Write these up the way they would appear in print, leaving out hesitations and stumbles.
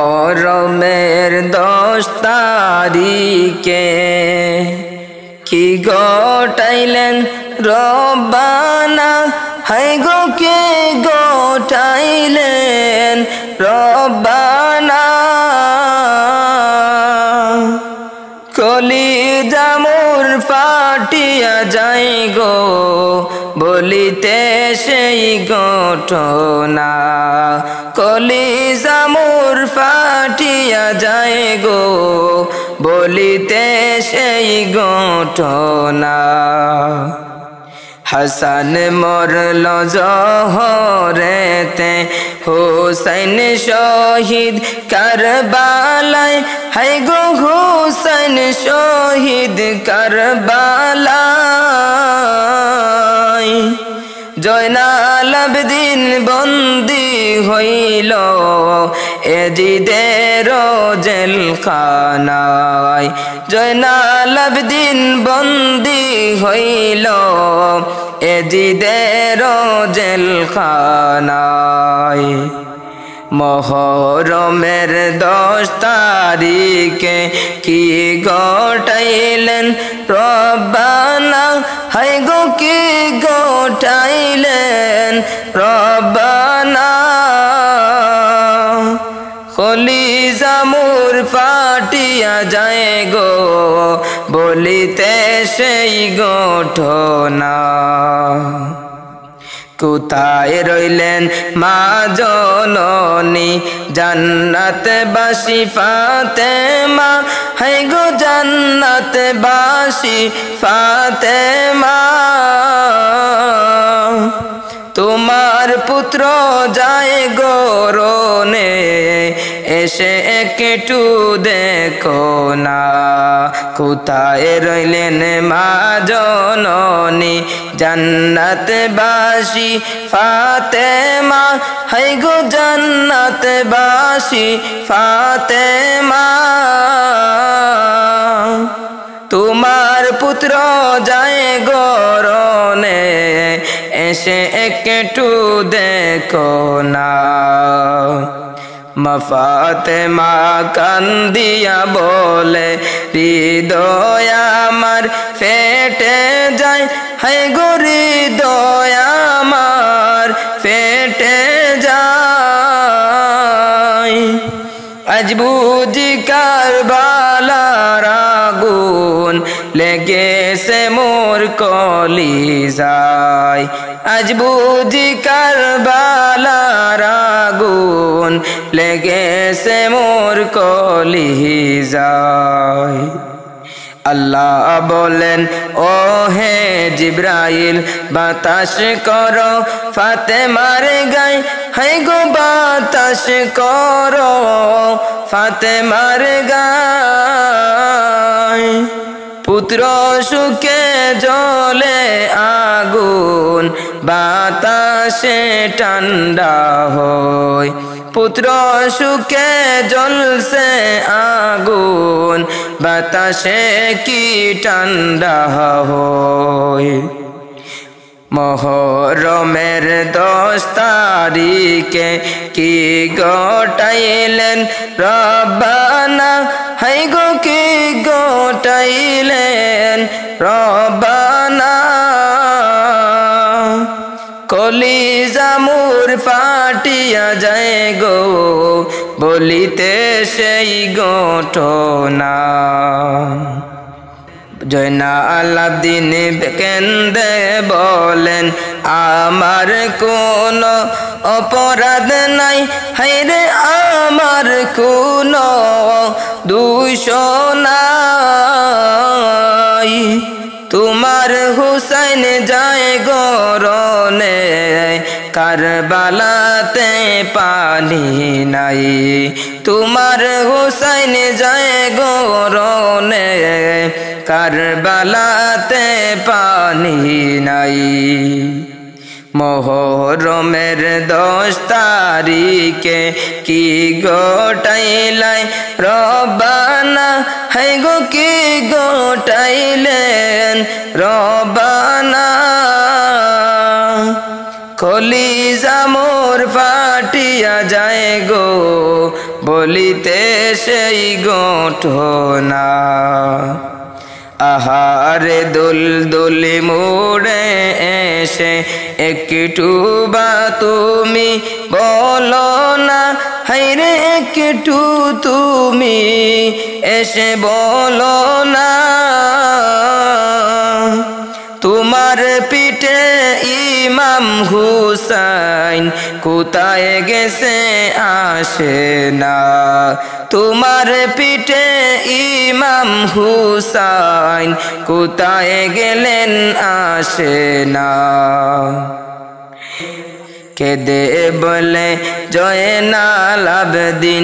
মহরমের 10 তারিখে কি গোটাইলেন রব্বানা, হাই গো কে গোটাইলেন রব্বানা। কলিজা মোর ফাটিয়া যাই গো বলিতে সেই ঘটনা, কলিজা মোর ফাটিয়া যাই গো বলিতে সেই ঘটনা। হাসান মরল জহরেতে, হুসাইন শহীদ কারবালায়, হাই গো হুসাইন শহীদ কারবালায়। জয়নাল আবেদিন বন্দী হইল এজিদের জেলখানায়, জয়নাল আবেদিন বন্দী হইল এজিদের জেলখানায়। মহরমের 10 তারিখে কি গোটাইলেন রব্বানা, হাই গো কি গোটাইলেন রব্বানা। কলিজা মোর ফাটিয়া যায় গো বলিতে সেই ঘটনা। কোথায় রইলেন মা জননী জান্নাতবাসী ফাতেমা, হাই গো জান্নাতবাসী ফাতেমা। তোমার পুত্র যায় গরনে এসে একটু দেখো না, কোথায় রইলেন মা জননী জান্নাতবাসী ফাতেমা, হাই গো জান্নাতবাসী ফাতেমা। তোমার পুত্র যায় গরনে এসে একটু দেখো না। মা ফাতেমা কান্দিয়া বলে হৃদয় আমার ফেটে যায়, হাই গো হৃদয় আমার ফেটে যায়। আজ বুঝি কারবালার আগুন লেগেছে মোর কলিজায়, আজ বুঝি কারবালার আগুন লেগেছে মোর কলিজায়। আল্লাহ বলেন ও হে জিব্রাইল বাতাস করো ফাতেমার গায়ে, হাই গো বাতাস করো ফাতেমার গায়ে। পুত্র সুখে জ্বলে আগুন বাতাসে ঠান্ডা হয়, পুত্র সুখে জ্বলছে আগুন বাতাসে কি ঠান্ডা হয়। মহরমের 10 তারিখে কি গোটাইলেন রব্বানা, হাই গো কি গোটাইলেন রব্বানা। কলিজা মোর ফাটিয়া যায় গো বলিতে সেই ঘটনা। জয়নাল আবেদিন কেন্দে বলেন আমার কোনো অপরাধ নাই, হাই রে আমার কোনো দোষ নাই। তোমার হুসাইন যায় গরনে কারবালাতে পানি নাই, তোমার হুসাইন যায় গরনে কারবালাতে পানি নাই। মহরমের 10 তারিখে কি গোটাইলাই রব্বানা, হাই গো কি গোটাইলেন রব্বানা। কলিজা মোর ফাটিয়া যায় গো বলিতে সেই ঘটনা। আহারে দুলদুলি মোড়ে এসে একটু বা তুমি বলো না, হায়রে একটু তুমি এসে বলো না, তোমার পিঠে ইমাম হুসাইন কোথায় গেছে আসে না, তোমার পিঠে ইমাম হুসাইন কোথায় গেলেন আসে না। কেদে বলে জয়নাল আবেদিন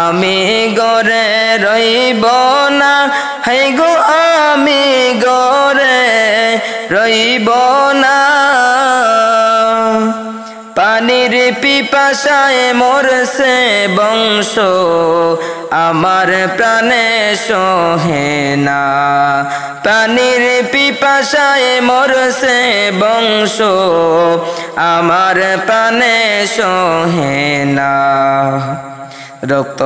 আমি ঘরে রইব না, হাই গো আমি ঘরে রইব না, পানির পিপাসায় মরছে বংশ আমার প্রাণে সহে না, পানির পিপাসায় মরছে বংশ আমার প্রাণে সহে না। রক্ত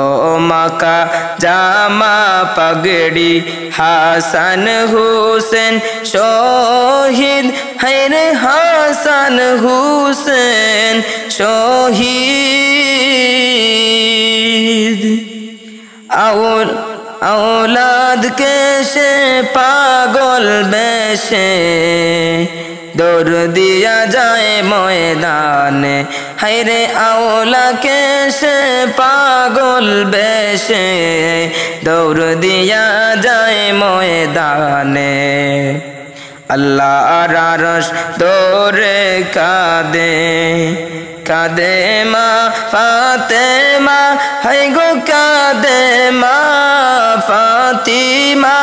মাখা জামা পাগড়ি হাসান হুসেন শহীদ, হায়রে হাসান হুসেন শহীদ। औलाद के पागल बेशे दौड़ दिया जाए मैदाने, हायरे औला के पागल बेशे दौड़ दिया जाए मैदाने। अल्लाह आरश दौरे कादे कादे माँ फातिमा, है गो कादे माँ फातिमा।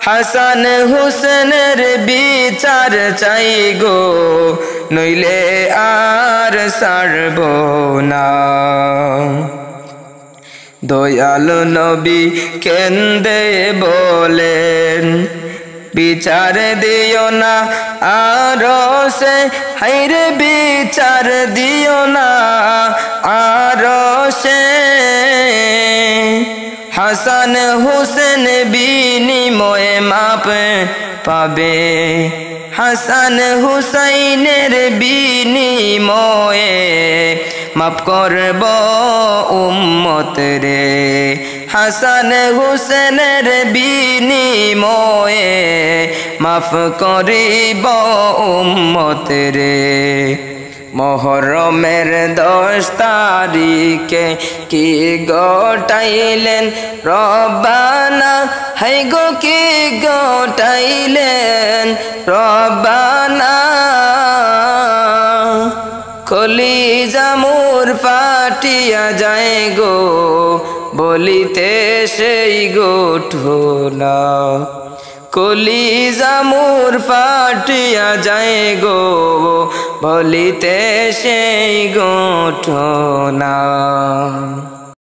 হাসান হুসেনের বিচার চাই গো, নইলে আর ছাড়ব না। দয়াল নবী কেন্দে বলেন, বিচার দিও না আরশে, হায়রে বিচার দিও না আরশে। হাসান হুসেন বিনিময়ে মাপ পাবে, হাসান হুসাইনের বিনিময়ে মাপ করব উম্মত রে। হাসান হুসেনের বিনিময়ে মাফ করিব উম্মত রে। মুহররমের 10 তারিখে কি গোটাইলেন রব্বানা, হাই গো কি গোটাইলেন রব্বানা। কলিজা মোর ফাটিয়া যায় গো, বলিতে সেই ঘটনা। কলিজা মোর ফাটিয়া যায় গো, বলিতে সেই ঘটনা।